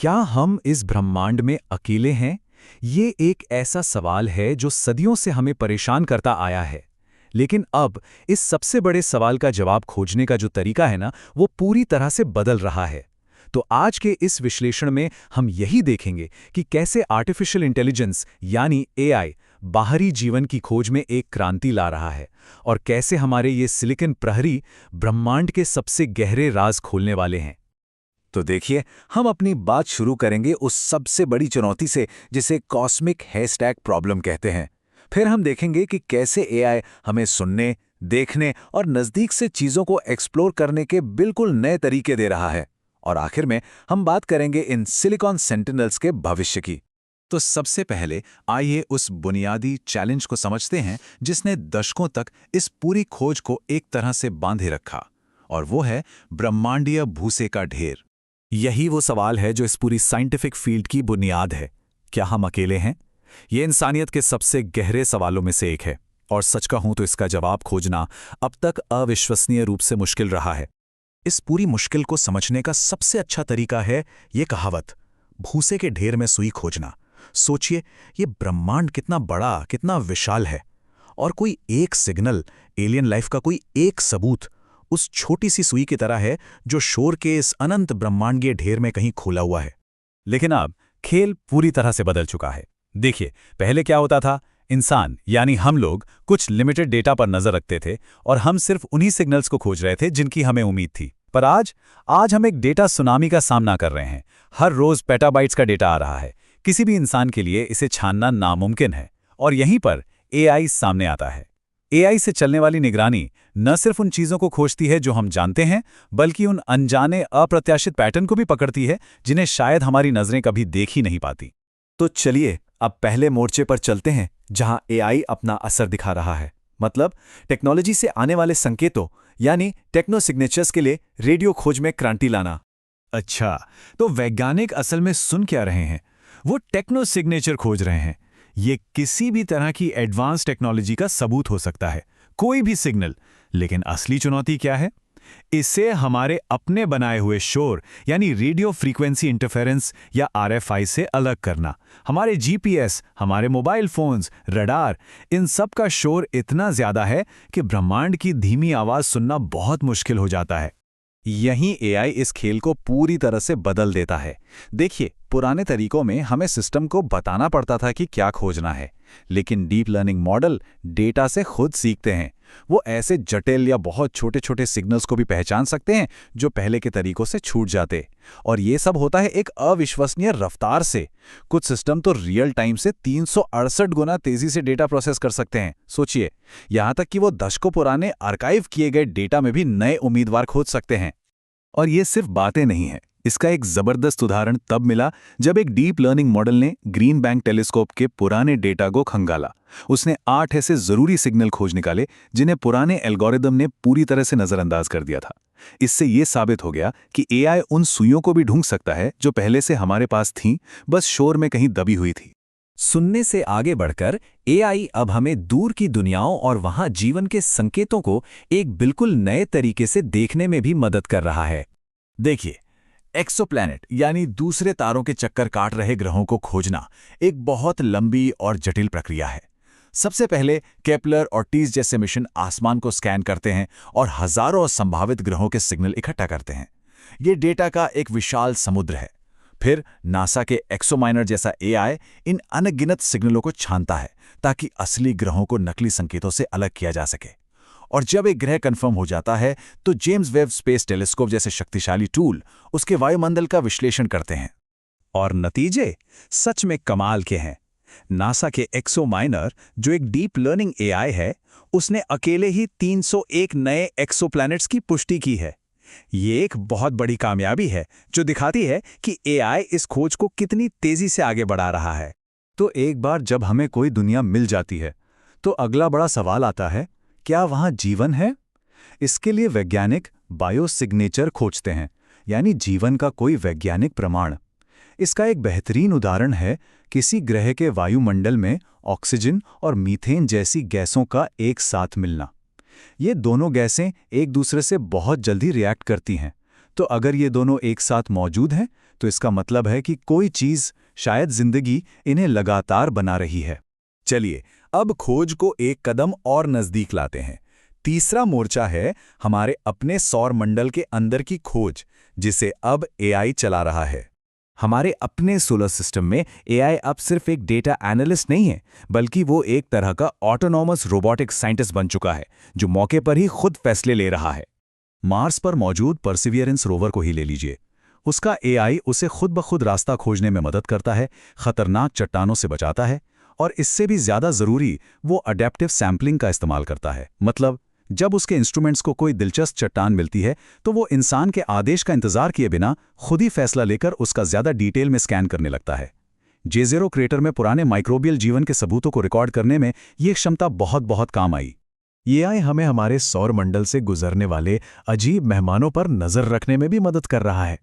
क्या हम इस ब्रह्मांड में अकेले हैं? ये एक ऐसा सवाल है जो सदियों से हमें परेशान करता आया है। लेकिन अब इस सबसे बड़े सवाल का जवाब खोजने का जो तरीका है ना, वो पूरी तरह से बदल रहा है। तो आज के इस विश्लेषण में हम यही देखेंगे कि कैसे आर्टिफिशियल इंटेलिजेंस यानी एआई बाहरी जीवन की खोज में एक क्रांति ला रहा है और कैसे हमारे ये सिलिकॉन प्रहरी ब्रह्मांड के सबसे गहरे राज खोलने वाले हैं। तो देखिए, हम अपनी बात शुरू करेंगे उस सबसे बड़ी चुनौती से जिसे कॉस्मिक हैशटैग प्रॉब्लम कहते हैं। फिर हम देखेंगे कि कैसे एआई हमें सुनने, देखने और नज़दीक से चीज़ों को एक्सप्लोर करने के बिल्कुल नए तरीके दे रहा है। और आखिर में हम बात करेंगे इन सिलिकॉन सेंटिनल्स के भविष्य की। तो सबसे पहले आइए उस बुनियादी चैलेंज को समझते हैं जिसने दशकों तक इस पूरी खोज को एक तरह से बांधे रखा, और वो है ब्रह्मांडीय भूसे का ढेर। यही वो सवाल है जो इस पूरी साइंटिफिक फील्ड की बुनियाद है। क्या हम अकेले हैं? ये इंसानियत के सबसे गहरे सवालों में से एक है, और सच कहूं तो इसका जवाब खोजना अब तक अविश्वसनीय रूप से मुश्किल रहा है। इस पूरी मुश्किल को समझने का सबसे अच्छा तरीका है ये कहावत, भूसे के ढेर में सुई खोजना। सोचिए, ये ब्रह्मांड कितना बड़ा, कितना विशाल है, और कोई एक सिग्नल, एलियन लाइफ का कोई एक सबूत उस छोटी सी सुई की तरह है जो शोर के इस अनंत ब्रह्मांडीय ढेर में कहीं खोला हुआ है। लेकिन अब खेल पूरी तरह से बदल चुका है। देखिए, पहले क्या होता था? इंसान यानी हम लोग कुछ लिमिटेड डेटा पर नजर रखते थे और हम सिर्फ उन्हीं सिग्नल्स को खोज रहे थे जिनकी हमें उम्मीद थी। पर आज हम एक डेटा सुनामी का सामना कर रहे हैं। हर रोज पेटाबाइट्स का डेटा आ रहा है। किसी भी इंसान के लिए इसे छानना नामुमकिन है, और यहीं पर एआई सामने आता है। एआई से चलने वाली निगरानी न सिर्फ उन चीज़ों को खोजती है जो हम जानते हैं, बल्कि उन अनजाने अप्रत्याशित पैटर्न को भी पकड़ती है जिन्हें शायद हमारी नज़रें कभी देख ही नहीं पाती। तो चलिए अब पहले मोर्चे पर चलते हैं जहां एआई अपना असर दिखा रहा है। मतलब टेक्नोलॉजी से आने वाले संकेतों यानी टेक्नो सिग्नेचर्स के लिए रेडियो खोज में क्रांति लाना। अच्छा, तो वैज्ञानिक असल में सुन क्या रहे हैं? वो टेक्नो सिग्नेचर खोज रहे हैं। ये किसी भी तरह की एडवांस टेक्नोलॉजी का सबूत हो सकता है, कोई भी सिग्नल। लेकिन असली चुनौती क्या है? इसे हमारे अपने बनाए हुए शोर यानी रेडियो फ्रीक्वेंसी इंटरफेरेंस या आरएफआई से अलग करना। हमारे जीपीएस, हमारे मोबाइल फोन्स, रडार, इन सब का शोर इतना ज्यादा है कि ब्रह्मांड की धीमी आवाज सुनना बहुत मुश्किल हो जाता है। यहीं एआई इस खेल को पूरी तरह से बदल देता है। देखिए, पुराने तरीकों में हमें सिस्टम को बताना पड़ता था कि क्या खोजना है, लेकिन डीप लर्निंग मॉडल डेटा से खुद सीखते हैं। वो ऐसे जटिल या बहुत छोटे छोटे सिग्नल्स को भी पहचान सकते हैं जो पहले के तरीकों से छूट जाते, और ये सब होता है एक अविश्वसनीय रफ्तार से। कुछ सिस्टम तो रियल टाइम से 368 गुना तेजी से डेटा प्रोसेस कर सकते हैं। सोचिए, यहां तक कि वो दशकों पुराने आर्काइव किए गए डेटा में भी नए उम्मीदवार खोज सकते हैं। और ये सिर्फ बातें नहीं हैं। इसका एक जबरदस्त उदाहरण तब मिला जब एक डीप लर्निंग मॉडल ने ग्रीन बैंक टेलीस्कोप के पुराने डेटा को खंगाला। उसने 8 ऐसे जरूरी सिग्नल खोज निकाले जिन्हें पुराने एल्गोरिदम ने पूरी तरह से नजरअंदाज कर दिया था। इससे ये साबित हो गया कि एआई उन सुइयों को भी ढूंढ सकता है जो पहले से हमारे पास थीं, बस शोर में कहीं दबी हुई थी। सुनने से आगे बढ़कर एआई अब हमें दूर की दुनियाओं और वहां जीवन के संकेतों को एक बिल्कुल नए तरीके से देखने में भी मदद कर रहा है। देखिए, एक्सोप्लैनेट यानी दूसरे तारों के चक्कर काट रहे ग्रहों को खोजना एक बहुत लंबी और जटिल प्रक्रिया है। सबसे पहले केपलर और टीज जैसे मिशन आसमान को स्कैन करते हैं और हजारों संभावित ग्रहों के सिग्नल इकट्ठा करते हैं। ये डेटा का एक विशाल समुद्र है। फिर नासा के एक्सोमाइनर जैसा एआई इन अनगिनत सिग्नलों को छानता है ताकि असली ग्रहों को नकली संकेतों से अलग किया जा सके। और जब एक ग्रह कंफर्म हो जाता है तो जेम्स वेब स्पेस टेलीस्कोप जैसे शक्तिशाली टूल उसके वायुमंडल का विश्लेषण करते हैं। और नतीजे सच में कमाल के हैं। नासा के एक्सोमाइनर, जो एक डीप लर्निंग एआई है, उसने अकेले ही 301 नए एक्सोप्लैनेट्स की पुष्टि की है। ये एक बहुत बड़ी कामयाबी है जो दिखाती है कि एआई इस खोज को कितनी तेजी से आगे बढ़ा रहा है। तो एक बार जब हमें कोई दुनिया मिल जाती है तो अगला बड़ा सवाल आता है, क्या वहां जीवन है? इसके लिए वैज्ञानिक बायोसिग्नेचर खोजते हैं, यानी जीवन का कोई वैज्ञानिक प्रमाण। इसका एक बेहतरीन उदाहरण है किसी ग्रह के वायुमंडल में ऑक्सीजन और मीथेन जैसी गैसों का एक साथ मिलना। ये दोनों गैसें एक दूसरे से बहुत जल्दी रिएक्ट करती हैं, तो अगर ये दोनों एक साथ मौजूद हैं तो इसका मतलब है कि कोई चीज़, शायद जिंदगी, इन्हें लगातार बना रही है। चलिए, अब खोज को एक कदम और नज़दीक लाते हैं। तीसरा मोर्चा है हमारे अपने सौर मंडल के अंदर की खोज, जिसे अब एआई चला रहा है। हमारे अपने सोलर सिस्टम में एआई अब सिर्फ एक डेटा एनालिस्ट नहीं है, बल्कि वो एक तरह का ऑटोनॉमस रोबोटिक साइंटिस्ट बन चुका है, जो मौके पर ही खुद फैसले ले रहा है। मार्स पर मौजूद परसिवियरेंस रोवर को ही ले लीजिए। उसका एआई उसे खुद ब खुद रास्ता खोजने में मदद करता है, खतरनाक चट्टानों से बचाता है, और इससे भी ज़्यादा ज़रूरी, वो अडेप्टिव सैम्पलिंग का इस्तेमाल करता है। मतलब, जब उसके इंस्ट्रूमेंट्स को कोई दिलचस्प चट्टान मिलती है, तो वो इंसान के आदेश का इंतजार किए बिना खुद ही फैसला लेकर उसका ज़्यादा डिटेल में स्कैन करने लगता है। J0 क्रेटर में पुराने माइक्रोबियल जीवन के सबूतों को रिकॉर्ड करने में ये क्षमता बहुत काम आई। एआई हमें हमारे सौर मंडल से गुजरने वाले अजीब मेहमानों पर नज़र रखने में भी मदद कर रहा है।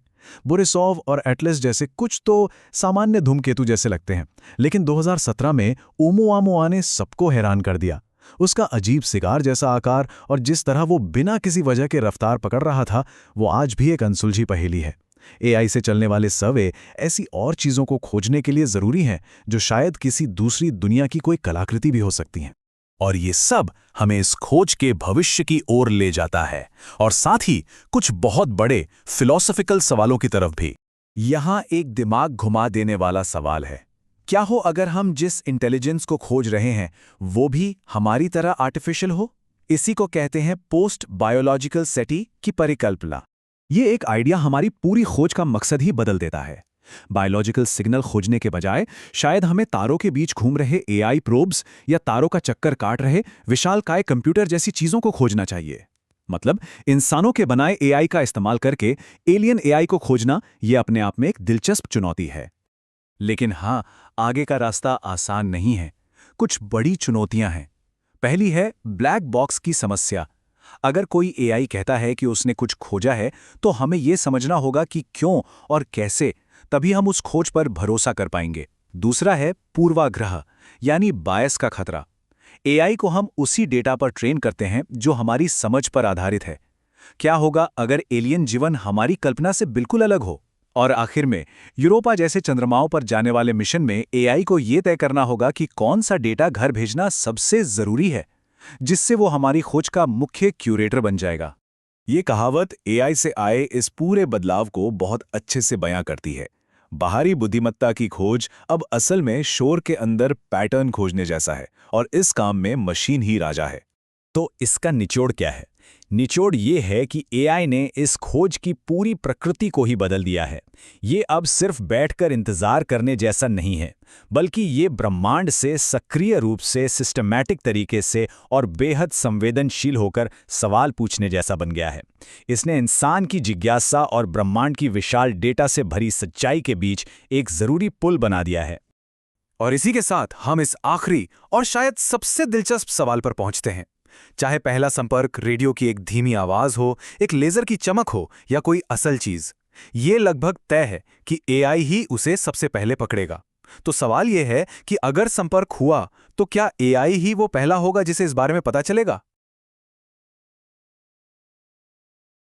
बोरिसोव और एटलस जैसे कुछ तो सामान्य धूमकेतु जैसे लगते हैं, लेकिन 2017 में ओमुआमुआ ने सबको हैरान कर दिया। उसका अजीब सिगार जैसा आकार और जिस तरह वो बिना किसी वजह के रफ्तार पकड़ रहा था, वो आज भी एक अनसुलझी पहेली है। एआई से चलने वाले सर्वे ऐसी और चीज़ों को खोजने के लिए ज़रूरी हैं, जो शायद किसी दूसरी दुनिया की कोई कलाकृति भी हो सकती हैं। और ये सब हमें इस खोज के भविष्य की ओर ले जाता है, और साथ ही कुछ बहुत बड़े फिलॉसफिकल सवालों की तरफ भी। यहाँ एक दिमाग घुमा देने वाला सवाल है, क्या हो अगर हम जिस इंटेलिजेंस को खोज रहे हैं वो भी हमारी तरह आर्टिफिशियल हो? इसी को कहते हैं पोस्ट बायोलॉजिकल सेटी की परिकल्पना। ये एक आइडिया हमारी पूरी खोज का मकसद ही बदल देता है। बायोलॉजिकल सिग्नल खोजने के बजाय शायद हमें तारों के बीच घूम रहे एआई प्रोब्स या तारों का चक्कर काट रहे विशालकाय कंप्यूटर जैसी चीजों को खोजना चाहिए। मतलब, इंसानों के बनाए एआई का इस्तेमाल करके एलियन एआई को खोजना ये अपने आप में एक दिलचस्प चुनौती है। लेकिन हाँ, आगे का रास्ता आसान नहीं है। कुछ बड़ी चुनौतियां हैं। पहली है ब्लैक बॉक्स की समस्या। अगर कोई एआई कहता है कि उसने कुछ खोजा है, तो हमें यह समझना होगा कि क्यों और कैसे, तभी हम उस खोज पर भरोसा कर पाएंगे। दूसरा है पूर्वाग्रह, यानी बायस का खतरा। एआई को हम उसी डेटा पर ट्रेन करते हैं जो हमारी समझ पर आधारित है। क्या होगा अगर एलियन जीवन हमारी कल्पना से बिल्कुल अलग हो? और आखिर में, यूरोपा जैसे चंद्रमाओं पर जाने वाले मिशन में एआई को यह तय करना होगा कि कौन सा डेटा घर भेजना सबसे जरूरी है, जिससे वो हमारी खोज का मुख्य क्यूरेटर बन जाएगा। ये कहावत एआई से आए इस पूरे बदलाव को बहुत अच्छे से बयां करती है। बाहरी बुद्धिमत्ता की खोज अब असल में शोर के अंदर पैटर्न खोजने जैसा है, और इस काम में मशीन ही राजा है। तो इसका निचोड़ क्या है? निचोड़ ये है कि एआई ने इस खोज की पूरी प्रकृति को ही बदल दिया है। ये अब सिर्फ बैठकर इंतजार करने जैसा नहीं है, बल्कि ये ब्रह्मांड से सक्रिय रूप से, सिस्टमैटिक तरीके से और बेहद संवेदनशील होकर सवाल पूछने जैसा बन गया है। इसने इंसान की जिज्ञासा और ब्रह्मांड की विशाल डेटा से भरी सच्चाई के बीच एक जरूरी पुल बना दिया है। और इसी के साथ हम इस आखिरी और शायद सबसे दिलचस्प सवाल पर पहुंचते हैं। चाहे पहला संपर्क रेडियो की एक धीमी आवाज हो, एक लेजर की चमक हो, या कोई असल चीज, ये लगभग तय है कि एआई ही उसे सबसे पहले पकड़ेगा। तो सवाल यह है कि अगर संपर्क हुआ, तो क्या एआई ही वो पहला होगा जिसे इस बारे में पता चलेगा?